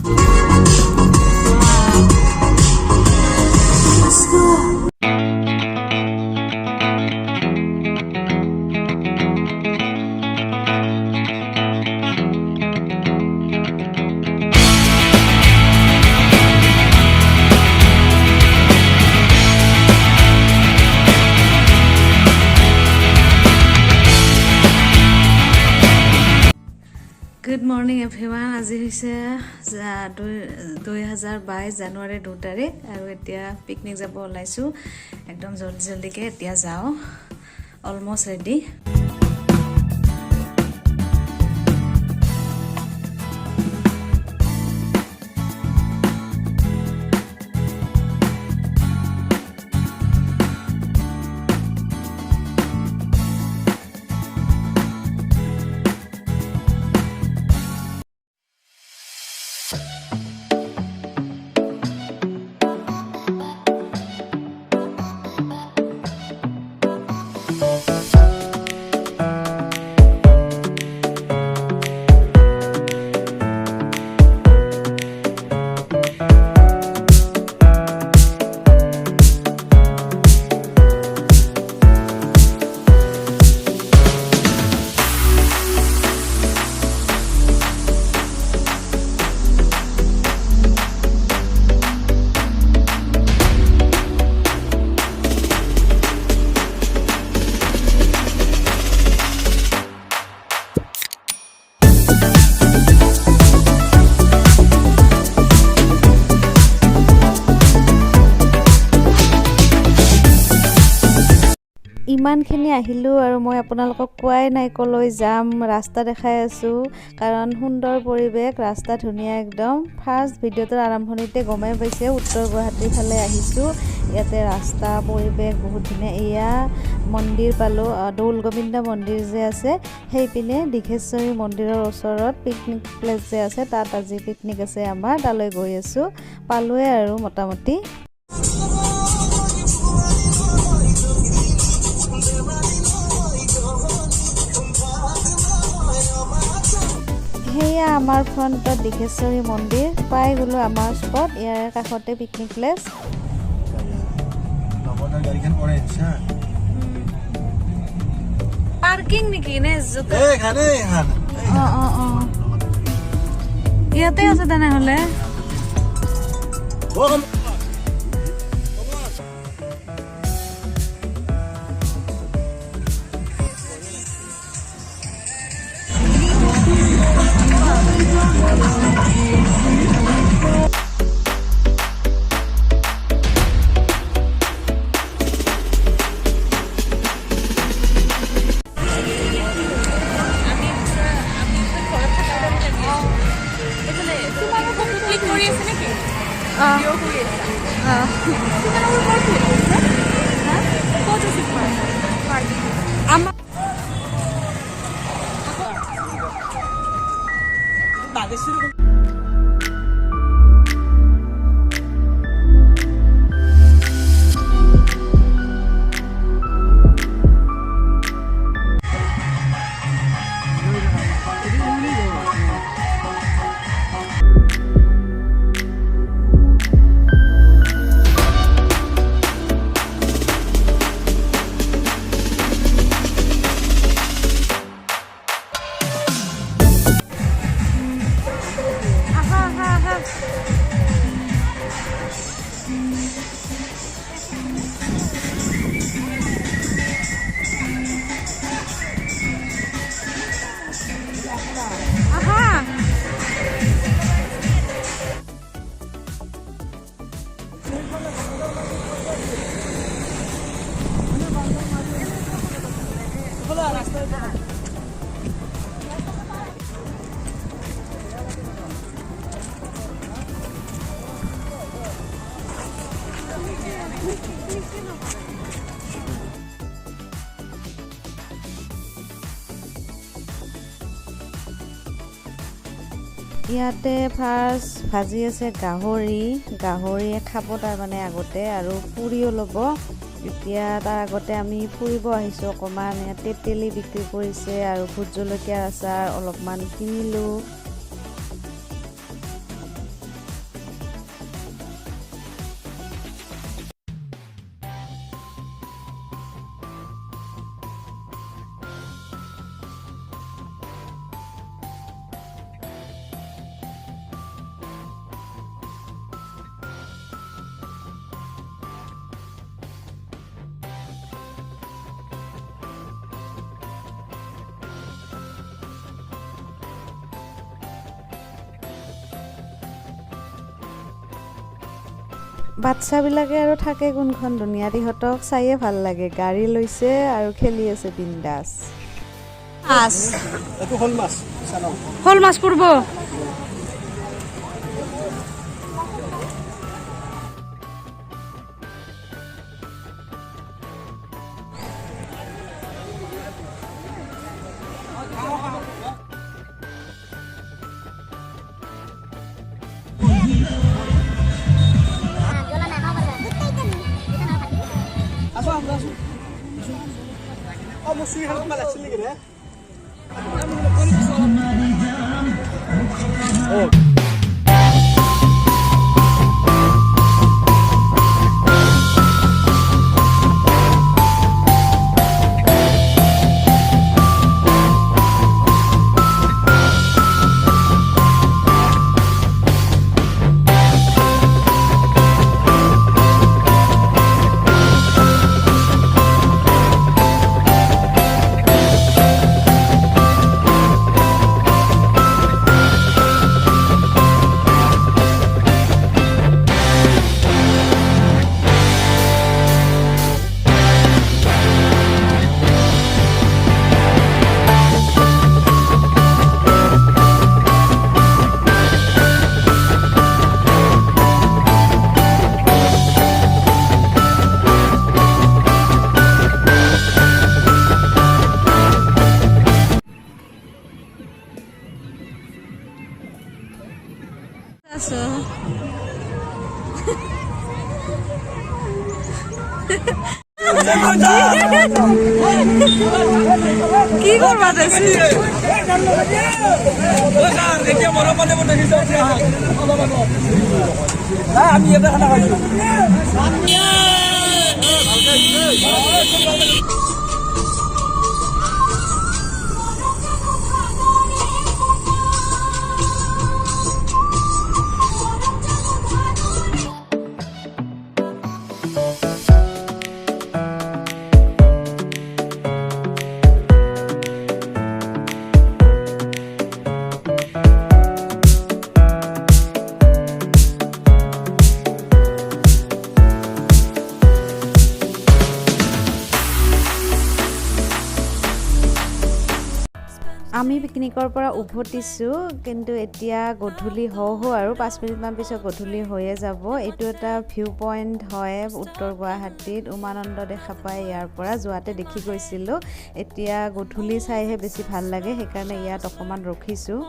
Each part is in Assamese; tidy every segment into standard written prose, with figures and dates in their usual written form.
Good morning everyone. আজি হৈছে 2022 জানুৱাৰী 2 তাৰিখ আৰু এতিয়া পিকনিক যাব ওলাইছো একদম জলদিকে এতিয়া যাও অলমোস্ট ৰেডি ইমানখিনি আহিলো আৰু মই আপোনালোকক কোৱাই নাই কলৈ যাম ৰাস্তা দেখাই আছো কাৰণ সুন্দৰ পৰিবেশ ৰাস্তা ধুনিয়া একদম ফাৰ্স্ট ভিডিওটোৰ আৰম্ভণিতে গমাই পাইছে উত্তৰ গুৱাহাটীৰ ফালে আহিছো ইয়াতে ৰাস্তা পৰিবেশ বহুত ধুনিয়া এয়া মন্দিৰ পালো দৌল গোবিন্দ মন্দিৰ যে আছে সেই পিনে দিঘেশ্বৰী মন্দিৰৰ ওচৰত পিকনিক প্লেস যে আছে তাত আজি পিকনিক আছে আমাৰ তালৈ গৈ আছো পালোৱে আৰু মোটামুটি হেয়া আমাৰ ফ্ৰণ্টত দিঘেশ্বৰী মন্দিৰ পাই গলো আমাৰ স্পট ইয়াৰ কাষতে পিকনিক প্লেস পাৰ্কিং নেকি নে ইয়াতে আছে তেনেহলে ইয়াতে ফাৰ্স্ট ভাজি আছে গাহৰি খাব তাৰ মানে আগতে আৰু পুৰিও ল'ব এতিয়া তাৰ আগতে আমি ফুৰিব আহিছো অকমান ইয়াতে তেলি বিক্ৰী কৰিছে আৰু ভোট জলকীয়া আচাৰ অলপমান কিনিলো বাচ্চাবিলাকে আৰু থাকে কোনখন দুনিয়াত, ইহঁতক চাইয়ে ভাল লাগে। গাড়ী লৈছে আৰু খেলি আছে বিন্দাছ। শ'ল মাছ পূৰ্ব কি কৰবা দেছি আমি এটা খানা খাইছো আমি পিকনিকৰ পৰা উভতিছোঁ, কিন্তু এতিয়া গধূলি হওঁ আৰু 5 মিনিটমান পিছত গধূলি হৈয়ে যাব। এইটো এটা ভিউ পইণ্ট হয় উত্তৰ গুৱাহাটীত, উমানন্দ দেখা পায় ইয়াৰ পৰা। যোৱাতে দেখি গৈছিলোঁ, এতিয়া গধূলি চাইহে বেছি ভাল লাগে, সেইকাৰণে ইয়াত অকণমান ৰখিছোঁ।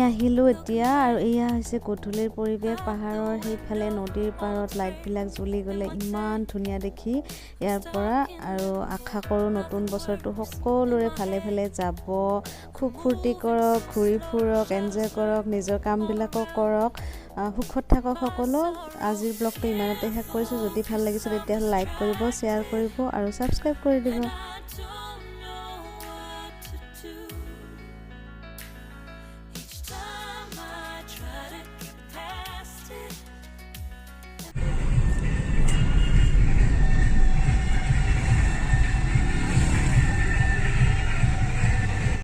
আহিলোঁ এতিয়া, আৰু এয়া হৈছে গধূলিৰ পৰিৱেশ। পাহাৰৰ সেইফালে নদীৰ পাৰত লাইটবিলাক জ্বলি গ'লে ইমান ধুনীয়া দেখি ইয়াৰ পৰা। আৰু আশা কৰোঁ নতুন বছৰটো সকলোৰে ভালে ভালে যাব, খুব ফূৰ্তি কৰক, ঘূৰি ফুৰক, এনজয় কৰক, নিজৰ কামবিলাকো কৰক, সুখত থাকক সকলো। আজিৰ ব্লগটো ইমানতে শেষ কৰিছোঁ। যদি ভাল লাগিছে তেতিয়াহ'লে লাইক কৰিব, শ্বেয়াৰ কৰিব আৰু ছাবস্ক্ৰাইব কৰি দিব।